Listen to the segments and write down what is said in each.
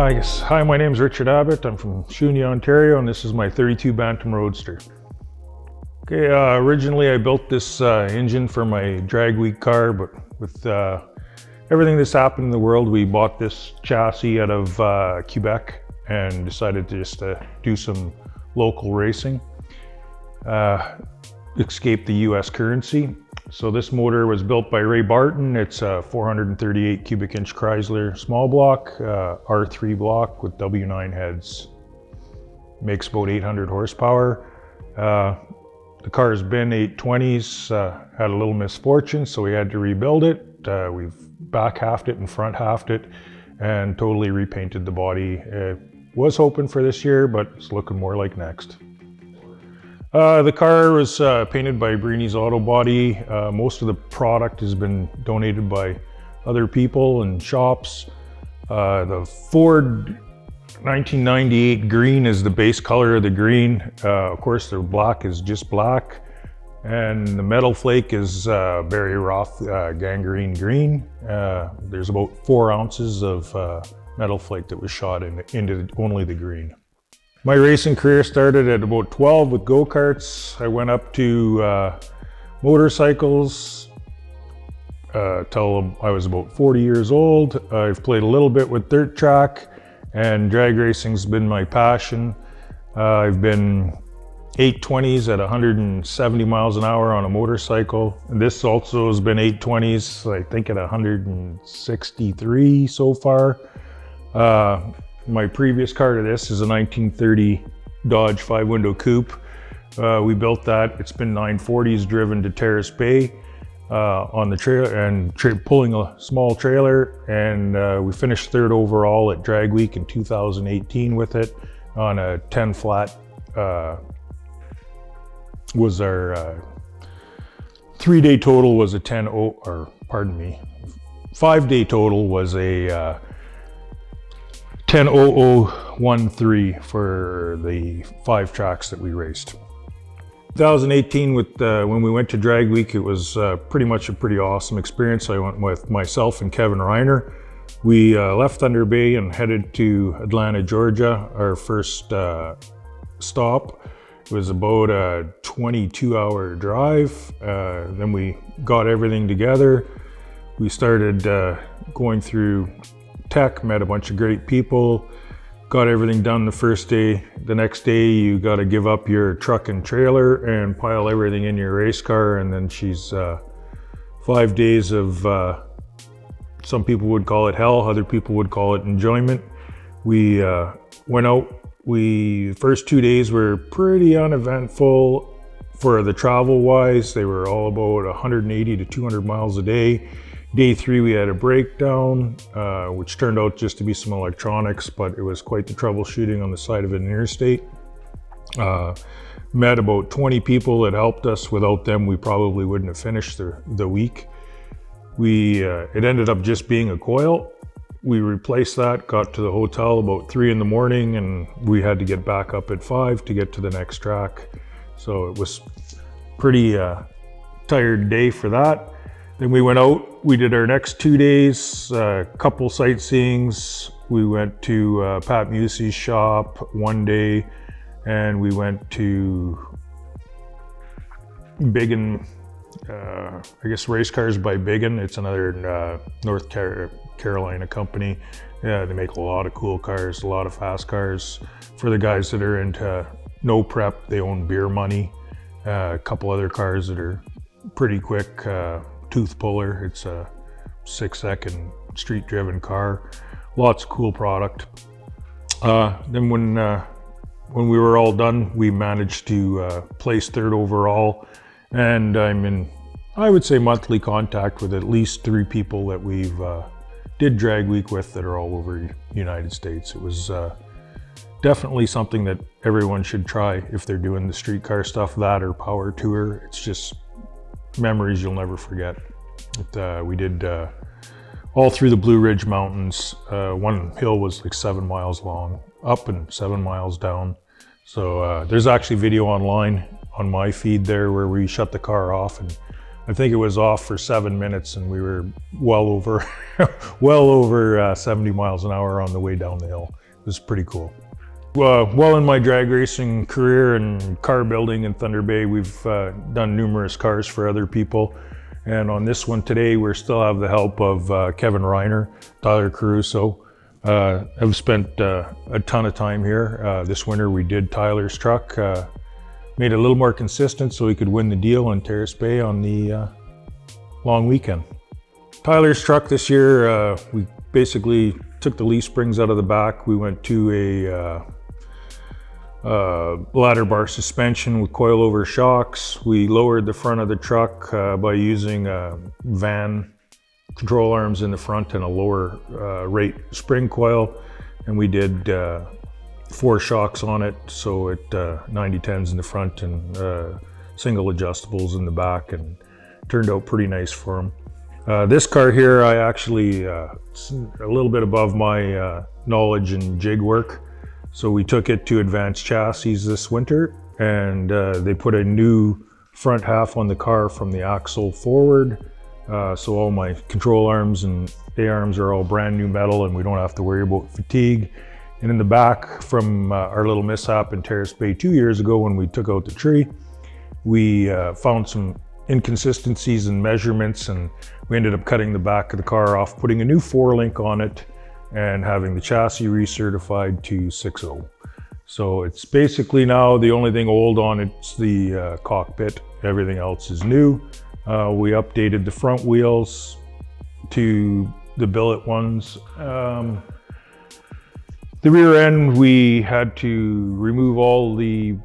Hi, my name is Richard Abbott. I'm from Shuney, Ontario, and this is my 32 Bantam Roadster. Okay, originally I built this engine for my drag week car, but with everything that's happened in the world, we bought this chassis out of Quebec and decided to just do some local racing. Escape the US currency. So this motor was built by Ray Barton. It's a 438 cubic inch Chrysler small block, R3 block with W9 heads. Makes about 800 horsepower. The car's been 820s, had a little misfortune, so we had to rebuild it. We've back halved it and front halved it and totally repainted the body. Was hoping for this year, but it's looking more like next. The car was painted by Breeny's Auto Body. Most of the product has been donated by other people and shops. The Ford 1998 green is the base color of the green. Of course, the black is just black. And the metal flake is very rough gangrene green. There's about 4 ounces of metal flake that was shot into only the green. My racing career started at about 12 with go-karts. I went up to motorcycles till I was about 40 years old. I've played a little bit with dirt track, and drag racing's been my passion. I've been 820s at 170 miles an hour on a motorcycle. And this also has been 820s, I think at 163 so far. My previous car to this is a 1930 Dodge 5-window coupe. We built that. It's been 940s driven to Terrace Bay on the trail and pulling a small trailer. And we finished third overall at Drag Week in 2018 with it on a 10 flat. Was our 3-day total was a 5-day total was a 10:0013 for the 5 tracks that we raced. 2018 when we went to Drag Week, it was pretty much a pretty awesome experience. I went with myself and Kevin Reiner. We left Thunder Bay and headed to Atlanta, Georgia, our first stop. It was about a 22-hour drive. Then we got everything together. We started going through tech, met a bunch of great people, got everything done the first day. The next day you got to give up your truck and trailer and pile everything in your race car, and then she's 5 days of some people would call it hell, other people would call it enjoyment. We went out. The first 2 days were pretty uneventful for the travel wise. They were all about 180 to 200 miles a day. Day 3, we had a breakdown, which turned out just to be some electronics, but it was quite the troubleshooting on the side of an interstate. Met about 20 people that helped us. Without them, we probably wouldn't have finished the week. It ended up just being a coil. We replaced that, got to the hotel about 3 in the morning, and we had to get back up at 5 to get to the next track. So it was pretty tired day for that. Then we went out, we did our next 2 days, a couple sightseeings. We went to Pat Musey's shop one day, and we went to Biggin, I guess Race Cars by Biggin. It's another North Carolina company. Yeah, they make a lot of cool cars, a lot of fast cars. For the guys that are into no prep, they own Beer Money. A couple other cars that are pretty quick. Tooth Puller, it's a 6-second street driven car. Lots of cool product. Then when we were all done, we managed to place third overall, and I'm in, I would say, monthly contact with at least 3 people that we've did Drag Week with that are all over the United States. It was definitely something that everyone should try if they're doing the streetcar stuff, that or power tour. It's just memories you'll never forget. We did all through the Blue Ridge Mountains. One hill was like 7 miles long, up and 7 miles down. So there's actually video online on my feed there where we shut the car off and I think it was off for 7 minutes, and we were well over, well over 70 miles an hour on the way down the hill. It was pretty cool. Well, in my drag racing career and car building in Thunder Bay, we've done numerous cars for other people. And on this one today, we still have the help of Kevin Reiner, Tyler Caruso. I've spent a ton of time here. This winter we did Tyler's truck, made it a little more consistent so we could win the deal in Terrace Bay on the long weekend. Tyler's truck this year, we basically took the leaf springs out of the back. We went to a ladder bar suspension with coilover shocks. We lowered the front of the truck by using van control arms in the front and a lower rate spring coil, and we did 4 shocks on it, so it 90-10s in the front and single adjustables in the back, and turned out pretty nice for them. This car here, I actually a little bit above my knowledge in jig work. So we took it to Advanced Chassis this winter, and they put a new front half on the car from the axle forward. So all my control arms and A-arms are all brand new metal, and we don't have to worry about fatigue. And in the back, from our little mishap in Terrace Bay 2 years ago when we took out the tree, we found some inconsistencies in measurements, and we ended up cutting the back of the car off, putting a new 4-link on it, and having the chassis recertified to 6.0. So it's basically now the only thing old on it's the cockpit. Everything else is new. We updated the front wheels to the billet ones. The rear end, we had to remove all the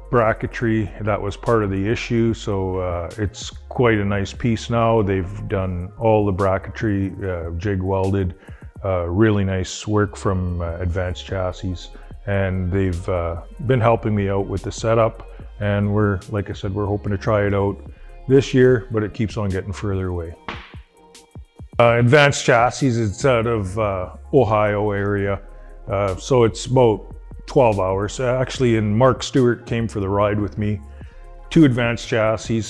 bracketry. That was part of the issue, so it's quite a nice piece now. They've done all the bracketry, jig welded. Really nice work from Advanced Chassis, and they've been helping me out with the setup, and we're, like I said, we're hoping to try it out this year, but it keeps on getting further away. Advanced Chassis, it's out of Ohio area, so it's about 12 hours. Actually, and Mark Stewart came for the ride with me to Advanced Chassis.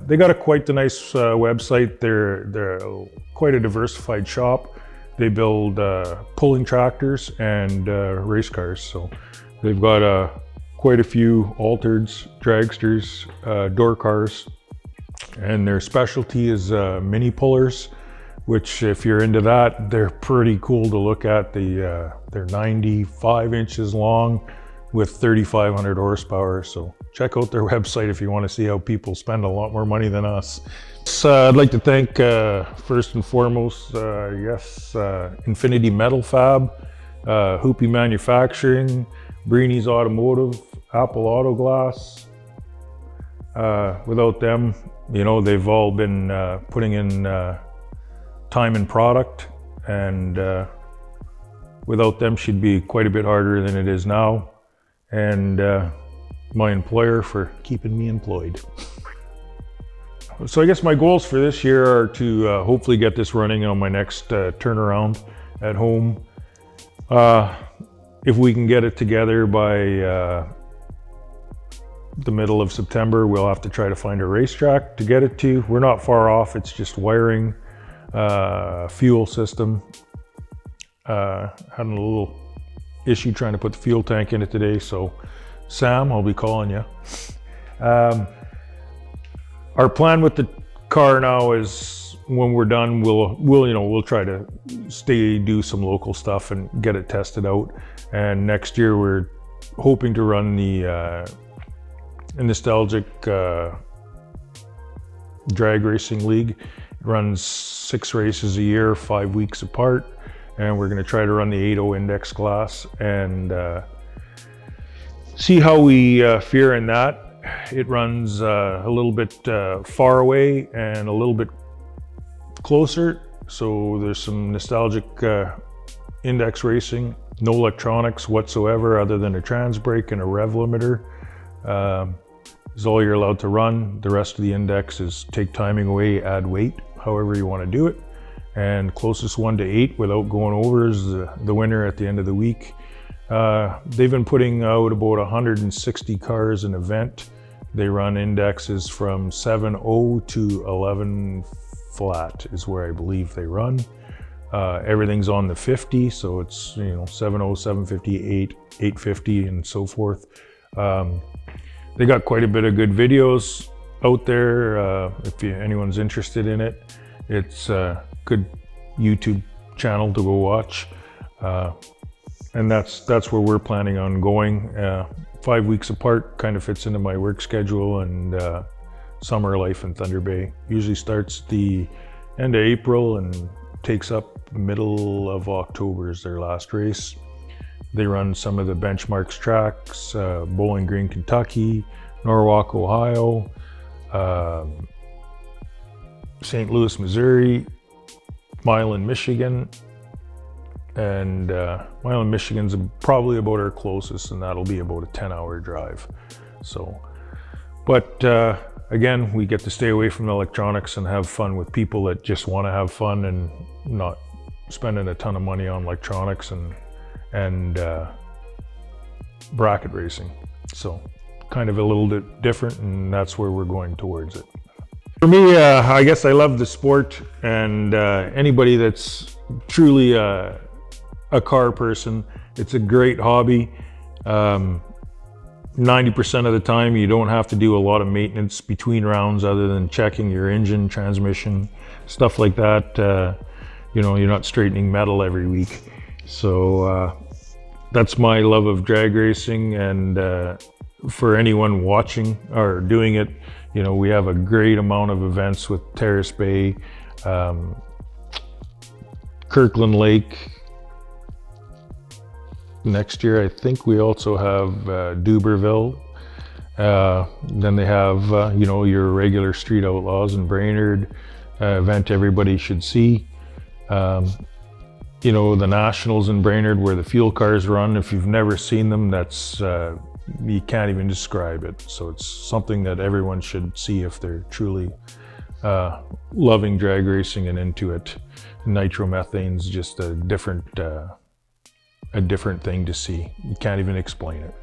They got quite the nice website. They're quite a diversified shop. They build pulling tractors and race cars. So they've got quite a few altereds, dragsters, door cars, and their specialty is mini pullers, which if you're into that, they're pretty cool to look at. They're 95 inches long with 3,500 horsepower. So check out their website if you want to see how people spend a lot more money than us. I'd like to thank, first and foremost, Infinity Metal Fab, Hoopy Manufacturing, Breeny's Automotive, Apple Auto Glass. Without them, you know, they've all been putting in time and product, and without them, she'd be quite a bit harder than it is now. And my employer for keeping me employed. So I guess my goals for this year are to hopefully get this running on my next turnaround at home. If we can get it together by the middle of September, we'll have to try to find a racetrack to get it to. We're not far off, it's just wiring, fuel system. Had a little issue trying to put the fuel tank in it today, so Sam, I'll be calling you. Our plan with the car now is when we're done, we'll try to do some local stuff and get it tested out. And next year we're hoping to run the Nostalgic Drag Racing League. It runs 6 races a year, 5 weeks apart, and we're going to try to run the 8.0 index class and see how we fare in that. It runs a little bit far away and a little bit closer, so there's some nostalgic index racing. No electronics whatsoever other than a trans brake and a rev limiter is all you're allowed to run. The rest of the index is take timing away, add weight, however you want to do it. And closest one to 8 without going over is the winner at the end of the week. They've been putting out about 160 cars an event. They run indexes from 7.0 to 11 flat is where I believe they run. Everything's on the 50, so it's 7.0, 750, 850, and so forth. They got quite a bit of good videos out there. If anyone's interested in it, it's a good YouTube channel to go watch. And that's where we're planning on going. 5 weeks apart kind of fits into my work schedule, and summer life in Thunder Bay usually starts the end of April and takes up middle of October is their last race. They run some of the benchmarks tracks, Bowling Green, Kentucky, Norwalk, Ohio, St. Louis, Missouri, Milan, Michigan, and Milan, Michigan's probably about our closest, and that'll be about a 10-hour drive. So, but again, we get to stay away from the electronics and have fun with people that just want to have fun and not spending a ton of money on electronics and bracket racing. So kind of a little bit different, and that's where we're going towards it. For me, I guess I love the sport, and anybody that's truly a car person, it's a great hobby. 90% of the time, you don't have to do a lot of maintenance between rounds other than checking your engine, transmission, stuff like that. You're not straightening metal every week. So that's my love of drag racing, and for anyone watching or doing it, we have a great amount of events with Terrace Bay, Kirkland Lake. Next year, I think we also have Duberville. Then they have, your regular Street Outlaws in Brainerd, event everybody should see. The Nationals in Brainerd where the fuel cars run. If you've never seen them, that's, you can't even describe it. So it's something that everyone should see if they're truly loving drag racing and into it. Nitromethane's just a different thing to see. You can't even explain it.